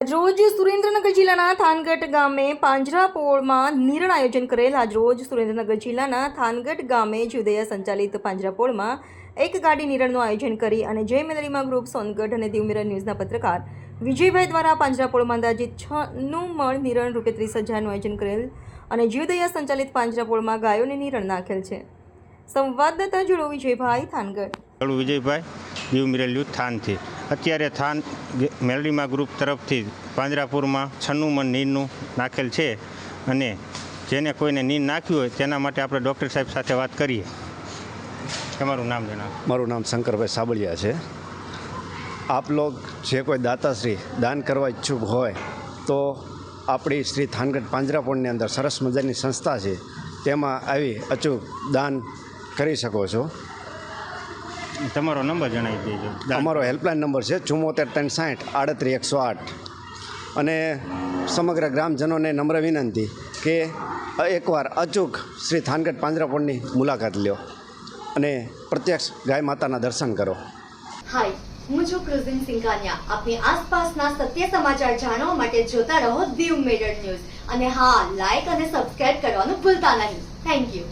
રોજ સુરેન્દ્રનગર જિલ્લાના થાનગઢ ગામે પાંજરાપોળમાં નિરણ આયોજન કરેલ. આજરોજ સુરેન્દ્રનગર જિલ્લાના થાનગઢ ગામે જીવદયા સંચાલિત પાંજરાપોળમાં એક ગાડી નિરણનું આયોજન કરી અને જય મેલડીમાં ગ્રુપ સોનગઢ અને દીવ મિરર ન્યૂઝના પત્રકાર વિજયભાઈ દ્વારા પાંજરાપોળમાં અંદાજિત 96 મણ નિરણ ₹30,000નું આયોજન કરેલ અને જીવદયા સંચાલિત પાંજરાપોળમાં ગાયોને નિરણ નાખેલ છે. સંવાદદાતા જોડો વિજયભાઈ, થાનગઢ. વિજયભાઈ, દીવ મિરર ન્યૂઝ, થાનથી. અત્યારે થાન મેલડીમાં ગ્રુપ તરફથી પાંજરાપોળમાં 96 મણ નીરનું નાખેલ છે અને જેને કોઈને નીર નાખ્યું હોય તેના માટે આપણે ડૉક્ટર સાહેબ સાથે વાત કરીએ. તમારું નામ જણાવો. મારું નામ શંકરભાઈ સાબળિયા છે. આપ લોગ જે કોઈ દાતાશ્રી દાન કરવા ઈચ્છુક હોય તો આપણી શ્રી થાનગઢ પાંજરાપોળની અંદર સરસ મજાની સંસ્થા છે, તેમાં આવી અચૂક દાન કરી શકો છો. તમારો નંબર જણાવી દેજો. અમારો હેલ્પલાઇન નંબર છે 74 360 38 108 અને સમગ્ર ગ્રામજનોને નમ્ર વિનંતી કે એકવાર અચૂક શ્રી થાનગઢ પાંજરાપોળની મુલાકાત લ્યો અને પ્રત્યક્ષ ગાય માતાના દર્શન કરો. હાય, હું છું ક્રુઝિન સિંઘાનિયા. આપની આસપાસના સત્ય સમાચાર જાણવા માટે જોતા રહો દીવ મિરર ન્યૂઝ અને હા, લાઈક અને સબસ્ક્રાઇબ કરવાનું ભૂલતા નહીં. Thank you.